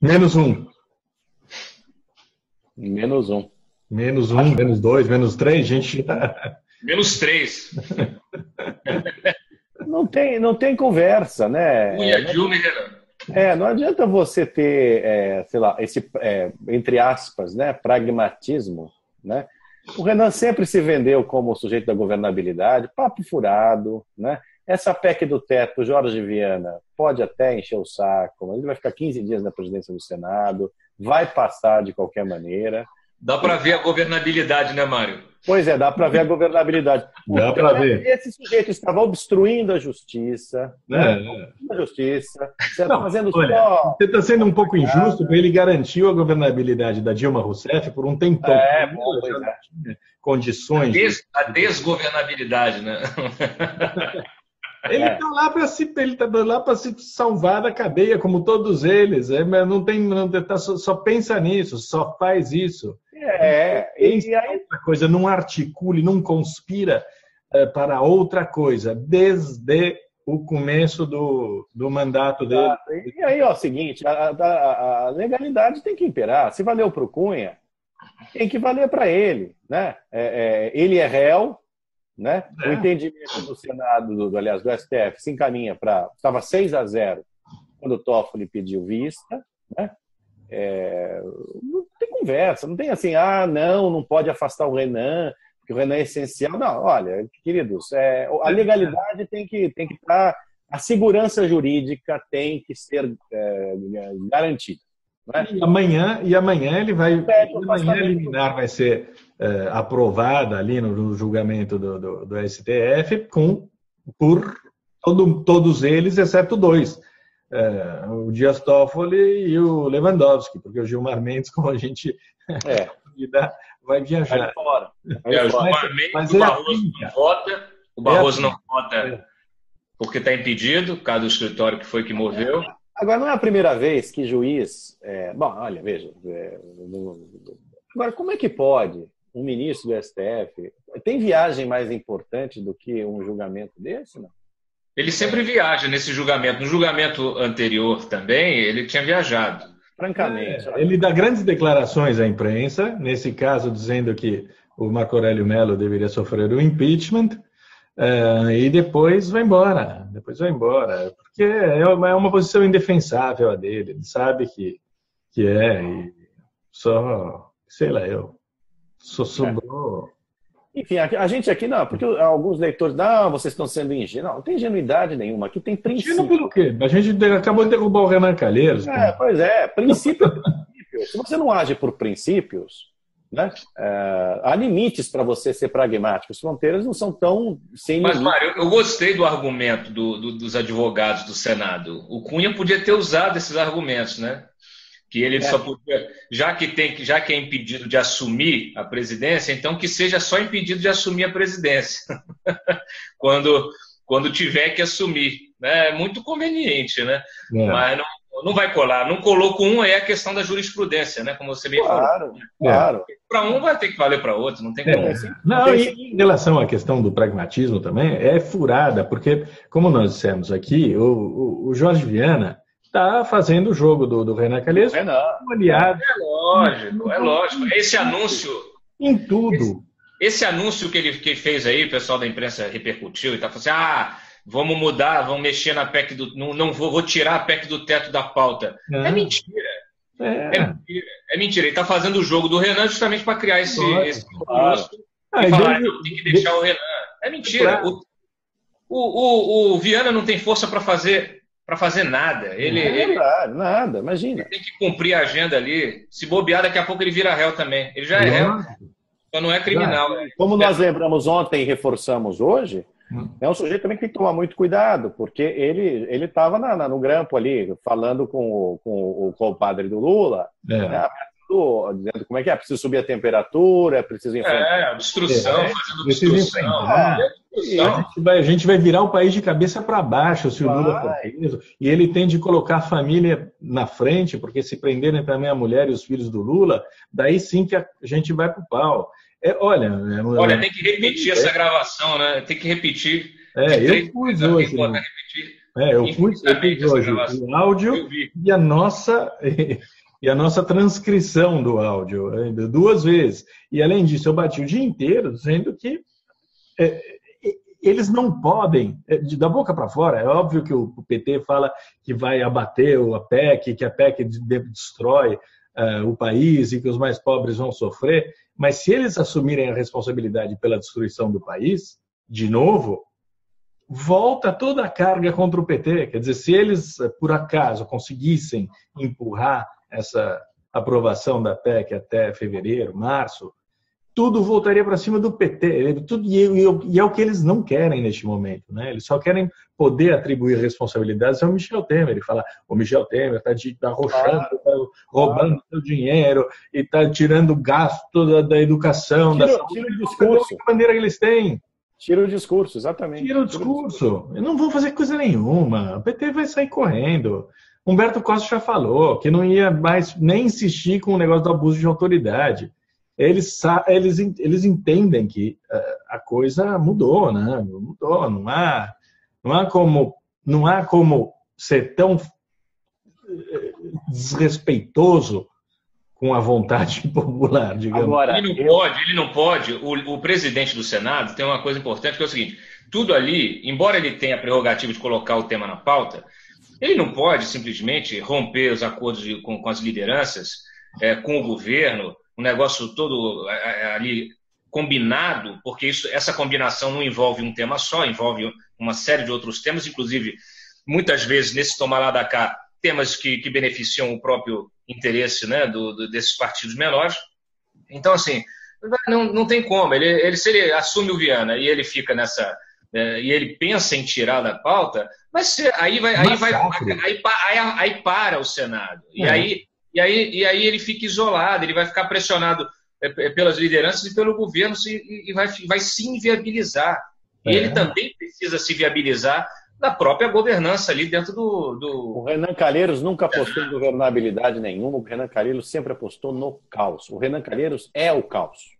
Menos um. Menos um. Menos um, menos dois, menos três, gente. Menos 3. Não tem conversa, né? Cunha, Dilma e Renan. Não adianta você ter, sei lá, esse, entre aspas, né, pragmatismo, né? O Renan sempre se vendeu como o sujeito da governabilidade, papo furado, né? Essa PEC do teto, Jorge Viana, pode até encher o saco, mas ele vai ficar 15 dias na presidência do Senado, vai passar de qualquer maneira. Dá para ver a governabilidade, né, Mário? Pois é, dá para ver a governabilidade. Dá para ver. Esse sujeito estava obstruindo a justiça. A justiça. Você está fazendo só. Você está sendo um pouco injusto, porque ele garantiu a governabilidade da Dilma Rousseff por um tempão. Condições. A desgovernabilidade, né? Ele está lá para se salvar da cadeia, como todos eles. Só pensa nisso, só faz isso. E aí... outra coisa, não articule, não conspira para outra coisa, desde o começo do mandato dele. E aí, ó, seguinte, a legalidade tem que imperar. Se valeu para o Cunha, tem que valer para ele, né? Ele é réu, né? O entendimento do Senado, aliás, do STF, se encaminha para... Estava 6-0 quando o Toffoli pediu vista, né? Não tem conversa, não tem assim, não pode afastar o Renan, porque o Renan é essencial. Não, olha, queridos, a legalidade tem que estar, a segurança jurídica tem que ser garantida. Né? E amanhã ele vai. Amanhã a liminar vai ser aprovada ali no julgamento do STF por todos eles, exceto 2. O Dias Toffoli e o Lewandowski, porque o Gilmar Mendes, como a gente vai viajar. Vai fora. O Gilmar Mendes, o Barroso não vota, o Barroso não vota porque está impedido, por causa do escritório que foi que moveu. Agora, não é a primeira vez que juiz... Bom, olha, veja. Agora, como é que pode um ministro do STF... Tem viagem mais importante do que um julgamento desse, não? Ele sempre viaja nesse julgamento. No julgamento anterior também, ele tinha viajado. Francamente. Ele dá grandes declarações à imprensa, nesse caso dizendo que o Marco Aurélio Mello deveria sofrer o impeachment, e depois vai embora. Porque é uma posição indefensável a dele. Ele sabe que e só, sei lá, só sobrou... Enfim, a gente aqui não, porque alguns leitores, vocês estão sendo ingênuos. Não tem ingenuidade nenhuma, aqui tem princípio. Ingênuo pelo quê? A gente acabou de derrubar o Renan Calheiros. Pois é, princípio é princípio. Se você não age por princípios, né, há limites para você ser pragmático. As fronteiras não são tão sem limites. Mas, Mário, eu gostei do argumento dos advogados do Senado. O Cunha podia ter usado esses argumentos, né? Que ele só podia, já que é impedido de assumir a presidência, então que seja só impedido de assumir a presidência quando tiver que assumir, né? É muito conveniente, né? Mas não vai colar. Não colou com um, é a questão da jurisprudência, né? Como você bem falou. Claro. Para um vai ter que valer para outro, não tem como. E em relação à questão do pragmatismo também, é furada, porque, como nós dissemos aqui, o Jorge Viana está fazendo o jogo do Renan Calheiros. Aliado. É lógico. Esse anúncio... Em tudo. Esse anúncio que ele fez aí, o pessoal da imprensa repercutiu e tá falando assim, vamos mudar, vamos mexer na PEC do... Não vou tirar a PEC do teto da pauta. É mentira. É mentira. Ele está fazendo o jogo do Renan justamente para criar esse anúncio e falar, tem que deixar o Renan. É mentira. O Viana não tem força para fazer nada. Nada, imagina. Ele tem que cumprir a agenda ali. Se bobear, daqui a pouco ele vira réu também. Ele já é réu, só não é criminal. Como nós lembramos ontem e reforçamos hoje, é um sujeito também que tem que tomar muito cuidado, porque ele estava no grampo ali, falando com o padre do Lula, né, dizendo como é que é, preciso subir a temperatura, preciso enfrentar... obstrução, fazendo obstrução. A gente vai virar o país de cabeça para baixo se o Lula for preso. E ele tem de colocar a família na frente, porque se prenderem também a mulher e os filhos do Lula, daí sim que a gente vai para o pau. Olha, tem que repetir essa gravação, né? Tem que repetir. Eu pus hoje. Eu pus hoje o áudio e a nossa transcrição do áudio, 2 vezes. E, além disso, eu bati o dia inteiro dizendo que eles não podem, da boca para fora, é óbvio que o PT fala que vai abater a PEC, que a PEC destrói o país e que os mais pobres vão sofrer, mas se eles assumirem a responsabilidade pela destruição do país, de novo, volta toda a carga contra o PT. Quer dizer, se eles, por acaso, conseguissem empurrar essa aprovação da PEC até fevereiro, março, tudo voltaria para cima do PT. E é o que eles não querem neste momento, né? Eles só querem poder atribuir responsabilidades ao Michel Temer. Ele fala, o Michel Temer está arrochando, está roubando seu dinheiro e está tirando gasto da educação, da saúde. Tira o discurso. A bandeira que eles têm. Tira o discurso, exatamente. Tira o discurso. Eles não vão fazer coisa nenhuma. O PT vai sair correndo. Humberto Costa já falou que não ia mais nem insistir com o negócio do abuso de autoridade. Eles entendem que a coisa mudou, né? Mudou. Não há como ser tão desrespeitoso com a vontade popular, digamos. Agora, ele não pode. O presidente do Senado tem uma coisa importante, que é o seguinte: tudo ali, embora ele tenha a prerrogativa de colocar o tema na pauta, ele não pode simplesmente romper os acordos com as lideranças, com o governo, um negócio todo ali combinado, porque essa combinação não envolve um tema só, envolve uma série de outros temas, inclusive, muitas vezes, nesse tomar lá da cá, temas que beneficiam o próprio interesse, né, desses partidos menores. Então, assim, não tem como. Se ele assume o Viana e ele fica nessa... e ele pensa em tirar da pauta, aí para o Senado. E aí ele fica isolado, ele vai ficar pressionado pelas lideranças e pelo governo e vai se inviabilizar. E ele também precisa se viabilizar da própria governança ali dentro do... O Renan Calheiros nunca apostou em governabilidade nenhuma, o Renan Calheiros sempre apostou no caos. O Renan Calheiros é o caos.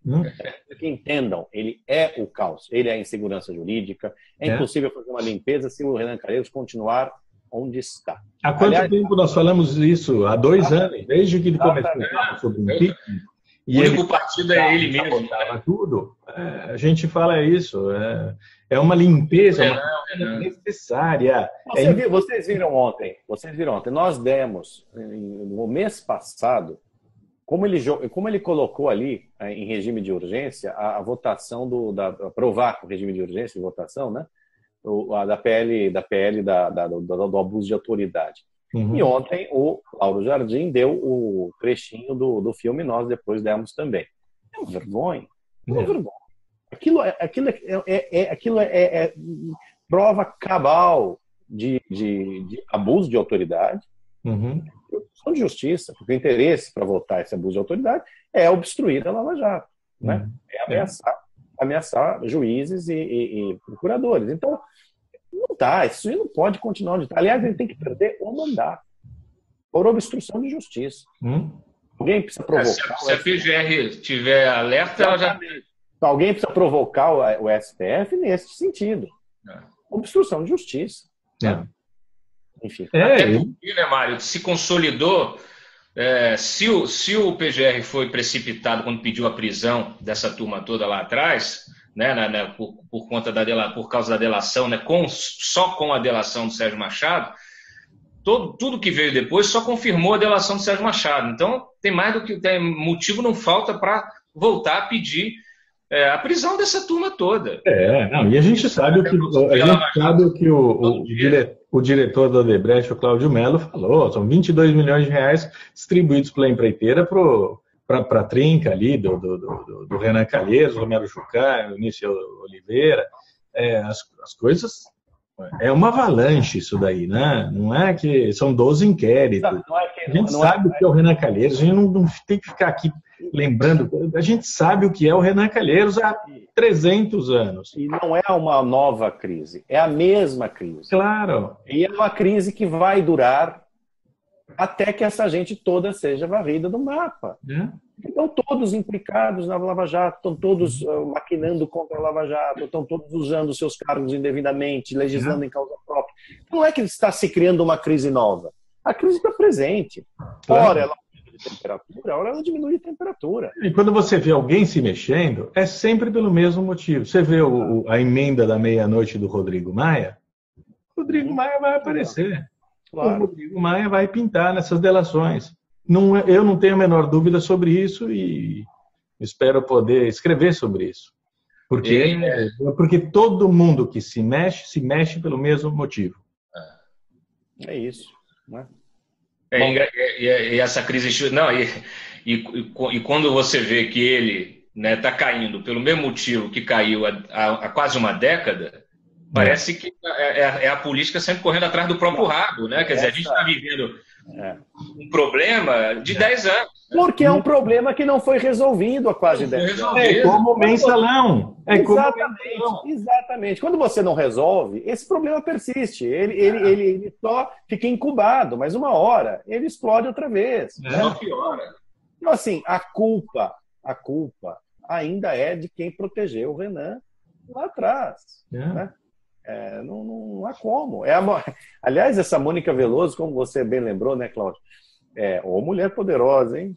Que entendam, ele é o caos. Ele é a insegurança jurídica. É impossível fazer uma limpeza se o Renan Calheiros continuar onde está. Há quanto tempo nós falamos isso? Há 2 anos, desde que ele começou a falar sobre o impeachment. O único partido é ele mesmo. Tudo. A gente fala isso. É uma limpeza necessária. Vocês viram ontem, nós demos, no mês passado, como ele colocou ali, em regime de urgência, a votação aprovar o regime de urgência de votação, né? Da PL do abuso de autoridade. E ontem o Lauro Jardim deu o trechinho do filme, nós depois demos também. É uma vergonha. Aquilo é prova cabal de abuso de autoridade, de justiça, porque o interesse para votar esse abuso de autoridade é obstruir a Lava Jato, né? É ameaçar juízes e procuradores. Então, não dá, isso não pode continuar onde está. Aliás, ele tem que perder o mandato por obstrução de justiça. Alguém precisa provocar. Se a PGR tiver alerta, ela já... Alguém precisa provocar o STF nesse sentido. Obstrução de justiça. Enfim. Até porque, né, Mário, se consolidou. Se o PGR foi precipitado quando pediu a prisão dessa turma toda lá atrás, né, por causa da delação, né, só com a delação do Sérgio Machado, tudo que veio depois só confirmou a delação do Sérgio Machado. Então, motivo não falta para voltar a pedir a prisão dessa turma toda. E a gente sabe que o diretor da Odebrecht, o Cláudio Mello, falou, são 22 milhões de reais distribuídos pela empreiteira para a trinca ali do Renan Calheiros, Romero Jucá, Eunice Oliveira. As coisas... É uma avalanche isso daí, né? Não é que são 12 inquéritos. A gente sabe o que é o Renan Calheiros, a gente não tem que ficar aqui lembrando. A gente sabe o que é o Renan Calheiros há 300 anos. E não é uma nova crise, é a mesma crise. Claro. E é uma crise que vai durar até que essa gente toda seja varrida do mapa. Estão todos implicados na Lava Jato, estão todos maquinando contra a Lava Jato, estão todos usando seus cargos indevidamente, legislando em causa própria. Não é que está se criando uma crise nova. A crise está presente. Ora ela aumenta de temperatura, ora ela diminui de temperatura. E quando você vê alguém se mexendo, é sempre pelo mesmo motivo. Você vê a emenda da meia-noite do Rodrigo Maia, Rodrigo Maia vai aparecer. Claro. O Rodrigo Maia vai pintar nessas delações. Eu não tenho a menor dúvida sobre isso e espero poder escrever sobre isso. Porque todo mundo que se mexe pelo mesmo motivo. É isso. Né? E essa crise... Não, e quando você vê que ele está caindo pelo mesmo motivo que caiu há quase uma década, parece que é a política sempre correndo atrás do próprio rabo, né? Quer dizer, a gente está vivendo um problema de 10 anos. Porque é um problema que não foi resolvido há quase 10 anos. É como o mensalão. Exatamente. Quando você não resolve, esse problema persiste. Ele só fica incubado, mas uma hora ele explode outra vez. Só piora. Então, assim, a culpa ainda é de quem protegeu o Renan lá atrás. Né? Não há como. Aliás, essa Mônica Veloso, como você bem lembrou, né, Cláudio? Mulher poderosa, hein?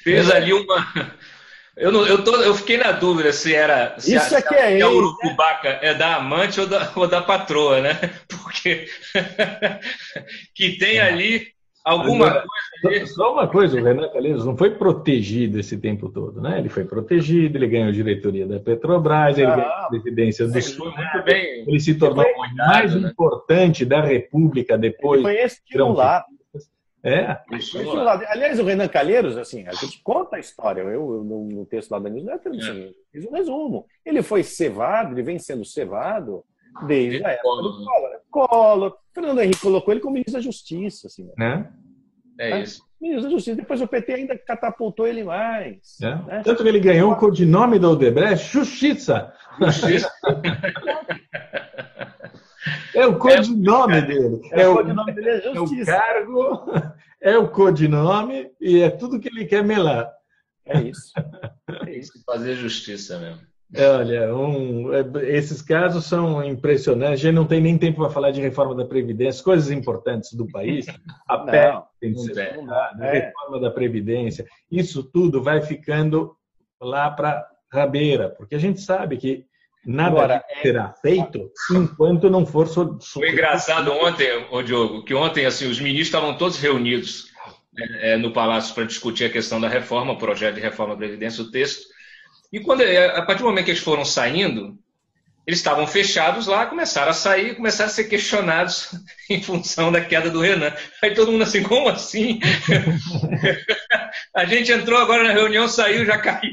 Fez ali uma... Eu fiquei na dúvida se era... Se a urucubaca é da amante ou da patroa, né? Porque que tem ali alguma coisa... Só uma coisa, o Renan Calheiros não foi protegido esse tempo todo, né? Ele foi protegido, ele ganhou a diretoria da Petrobras, ele ganhou a presidência do Sul, ele se tornou o mais importante da República depois... Ele foi estimulado. Estimulado. Aliás, o Renan Calheiros, assim, a gente conta a história. Eu no texto lá da News, fiz um resumo. Ele foi cevado, ele vem sendo cevado desde a época do Collor. Fernando Henrique colocou ele como ministro da Justiça. Assim, né? Isso. Ministro da Justiça. Depois o PT ainda catapultou ele mais. Né? Tanto que ele ganhou o codinome da Odebrecht, Justiça. É o codinome dele. O codinome dele é Justiça. É o cargo, é o codinome e é tudo que ele quer melar. É isso. Fazer justiça mesmo. Olha, esses casos são impressionantes. A gente não tem nem tempo para falar de reforma da Previdência, coisas importantes do país. A PEC tem que ser fundada, a reforma da Previdência. Isso tudo vai ficando lá para rabeira, porque a gente sabe que nada será feito enquanto não for... Foi engraçado ontem, Diogo, que ontem assim, os ministros estavam todos reunidos no Palácio para discutir a questão da reforma, o projeto de reforma da Previdência, o texto. E a partir do momento que eles foram saindo, eles estavam fechados lá, começaram a sair, começaram a ser questionados em função da queda do Renan. Aí todo mundo assim, como assim? A gente entrou agora na reunião, saiu, já caiu.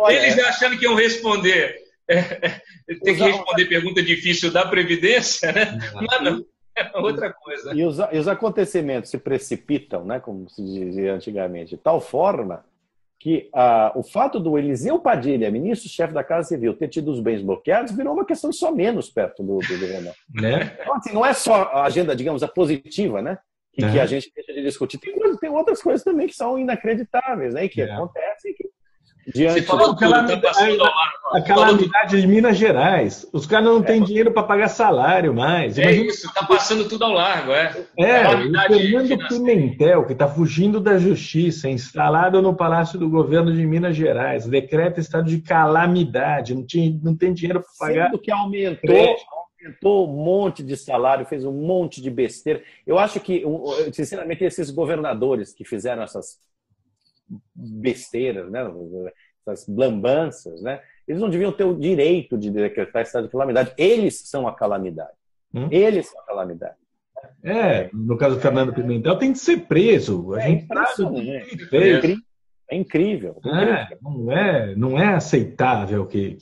Eles achando que iam responder, tem que responder pergunta difícil da Previdência, né? Mas não, é outra coisa. E os acontecimentos se precipitam, né, como se dizia antigamente, de tal forma que o fato do Eliseu Padilha, ministro-chefe da Casa Civil, ter tido os bens bloqueados, virou uma questão só menos perto do Renan. Então, assim, não é só a agenda, digamos, a positiva, né? Que a gente deixa de discutir. Tem outras coisas também que são inacreditáveis, né? E que acontecem que você falou a calamidade de Minas Gerais. Os caras não têm dinheiro para pagar salário mais. Isso, está passando tudo ao largo. O Fernando Pimentel, que está fugindo da justiça, instalado no Palácio do Governo de Minas Gerais, decreta estado de calamidade, não tem dinheiro para pagar. Sendo que aumentou um monte de salário, fez um monte de besteira. Eu acho que, sinceramente, esses governadores que fizeram essas besteiras, né? Essas lambanças, né? Eles não deviam ter o direito de decretar estado de calamidade. Eles são a calamidade. Eles são a calamidade. No caso do Fernando Pimentel, tem que ser preso. É incrível. Não é aceitável que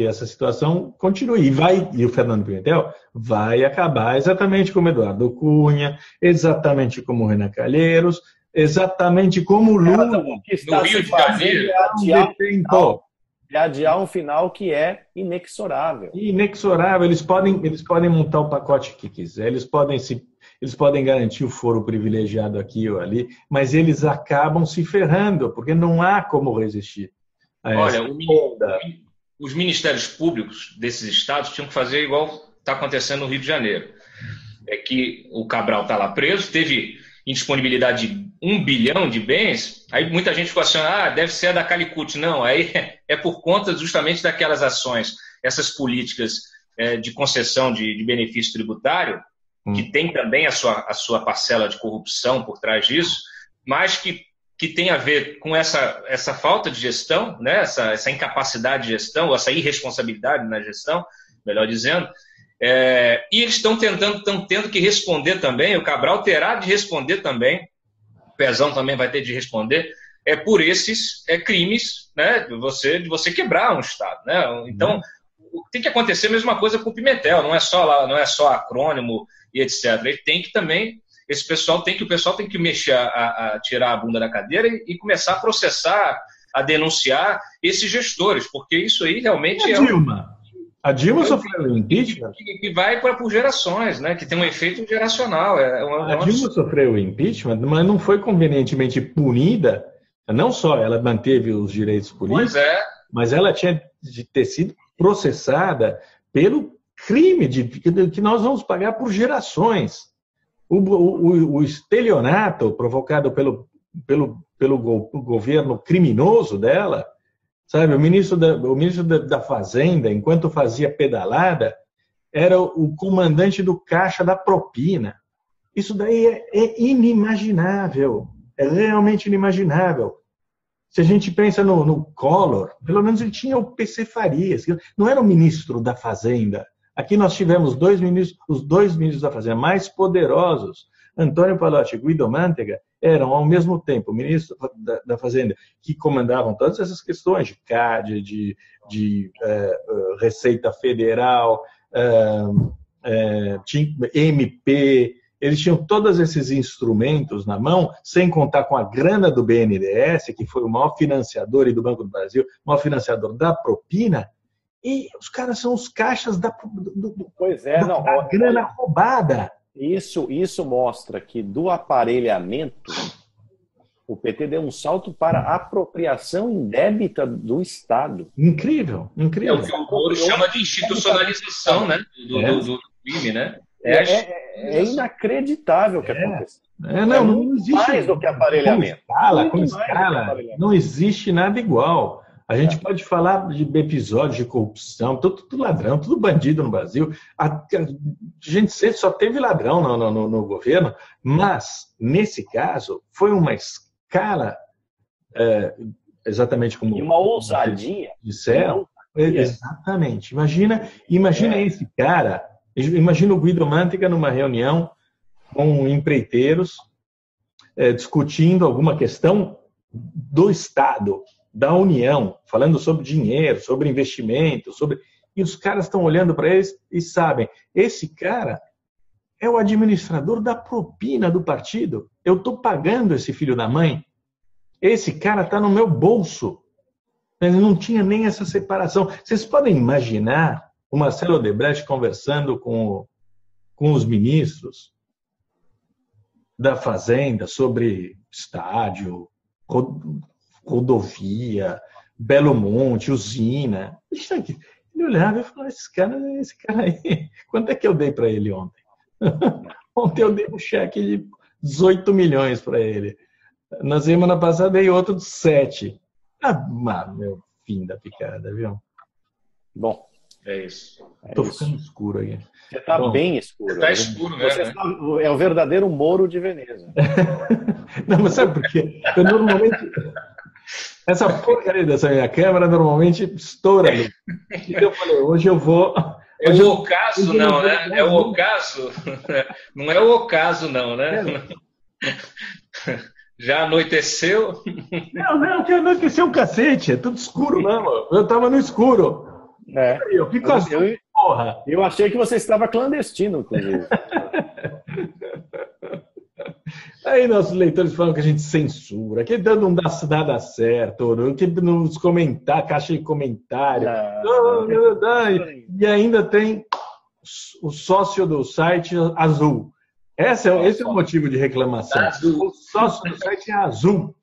essa situação continue. E o Fernando Pimentel vai acabar exatamente como Eduardo Cunha, exatamente como o Renan Calheiros, exatamente como o Lula. O que está no Rio de Janeiro é adiar um final que é inexorável. Inexorável. Eles podem montar o pacote que quiser, eles podem garantir o foro privilegiado aqui ou ali, mas eles acabam se ferrando, porque não há como resistir a essa onda. Os ministérios públicos desses estados tinham que fazer igual está acontecendo no Rio de Janeiro. É que o Cabral está lá preso, teve indisponibilidade de 1 bilhão de bens, aí muita gente ficou assim, deve ser a da Calicut. Não, aí é por conta justamente daquelas ações, essas políticas de concessão de benefício tributário, que tem também a sua parcela de corrupção por trás disso, mas que tem a ver com essa falta de gestão, né? essa incapacidade de gestão, ou essa irresponsabilidade na gestão, melhor dizendo, e eles estão tendo que responder também, o Cabral terá de responder também, o Pezão também vai ter de responder, por esses crimes, né? de você quebrar um Estado. Né? Então, tem que acontecer a mesma coisa com o Pimentel, não é só acrônimo e etc. Ele tem que também, o pessoal tem que mexer, a tirar a bunda da cadeira e começar a processar, a denunciar esses gestores, porque isso aí realmente A Dilma sofreu impeachment? Que vai por gerações, né? Que tem um efeito geracional. A Dilma sofreu impeachment, mas não foi convenientemente punida. Não só ela manteve os direitos políticos, mas ela tinha de ter sido processada pelo crime que nós vamos pagar por gerações. O estelionato provocado pelo governo criminoso dela, sabe? O ministro da Fazenda, enquanto fazia pedalada, era o comandante do caixa da propina. Isso daí é inimaginável, é realmente inimaginável. Se a gente pensa no Collor, pelo menos ele tinha o PC Farias, não era o ministro da Fazenda. Aqui nós tivemos os dois ministros da Fazenda mais poderosos, Antônio Palocci e Guido Mantega, eram ao mesmo tempo o ministro da Fazenda, que comandavam todas essas questões de CAD, de Receita Federal, MP, eles tinham todos esses instrumentos na mão, sem contar com a grana do BNDES, que foi o maior financiador, e do Banco do Brasil, o maior financiador da propina, e os caras são os caixas da grana roubada. Isso mostra que do aparelhamento, o PT deu um salto para a apropriação indébita do Estado. Incrível. É o que o Moro chama de institucionalização, né? do crime, né? É inacreditável o que aconteceu. Não existe mais do que aparelhamento. Com escala, não existe nada igual. A gente pode falar de episódios de corrupção, tudo ladrão, tudo bandido no Brasil. A gente só teve ladrão no governo, mas, nesse caso, foi uma escala, exatamente como... E uma ousadia. Disseram. Exatamente. Imagina esse cara, imagina o Guido Mantega numa reunião com empreiteiros, discutindo alguma questão do Estado, da União, falando sobre dinheiro, sobre investimento, e os caras estão olhando para eles e sabem, esse cara é o administrador da propina do partido. Eu estou pagando esse filho da mãe. Esse cara está no meu bolso. Mas não tinha nem essa separação. Vocês podem imaginar o Marcelo Odebrecht conversando com os ministros da Fazenda sobre estádio, rodovia, Belo Monte, usina. Ele olhava e falava, esse cara aí, quanto é que eu dei para ele ontem? Ontem eu dei um cheque de 18 milhões para ele. Na semana passada dei outro de 7. Meu fim da picada, viu? Bom, é isso. Estou ficando escuro aqui. Você está bem escuro. Está escuro mesmo. É o verdadeiro Moro de Veneza. Não, mas sabe por quê? Eu normalmente... Essa porcaria dessa minha câmera normalmente estoura ali. Então eu falei, hoje eu vou... o ocaso não, né? É o ocaso? Não é o ocaso não, né? Já anoiteceu? Não, que anoiteceu um cacete. É tudo escuro mesmo. Eu tava no escuro. Eu fico assim, porra. Eu achei que você estava clandestino, inclusive. Aí nossos leitores falam que a gente censura, que não dá nada certo, que nos comentar, caixa de comentário. E ainda tem o sócio do site azul. Esse é o motivo de reclamação. O sócio do site é azul.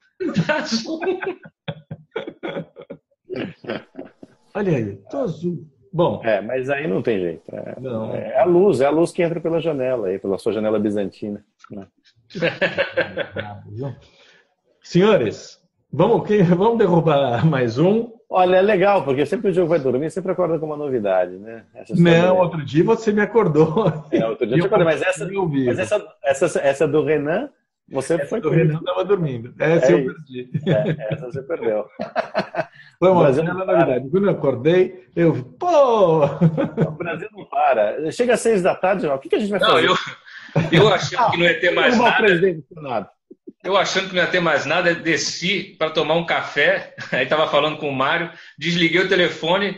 Olha aí, tô azul. Bom. Mas aí não tem jeito. Não. É a luz que entra pela janela aí, pela sua janela bizantina. Né? Senhores, vamos derrubar mais um. Olha, é legal, porque sempre que o Diogo vai dormir, sempre acorda com uma novidade, né? Outro dia você me acordou. Outro dia eu te acordei, mas essa do Renan, você foi do Renan estava dormindo. Essa eu perdi. Essa você perdeu. Foi uma novidade. Quando eu acordei, pô! O Brasil não para. Chega às 6 da tarde, o que a gente vai fazer? Eu achando que não ia ter mais nada. Eu achando que não ia ter mais nada, desci para tomar um café, aí estava falando com o Mário, desliguei o telefone,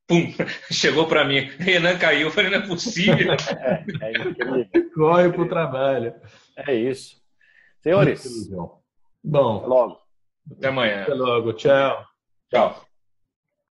pum, chegou para mim. Renan caiu, eu falei, não é possível. Corre para o trabalho. É isso. Senhores, bom, até logo. Até amanhã. Até logo, tchau. Tchau.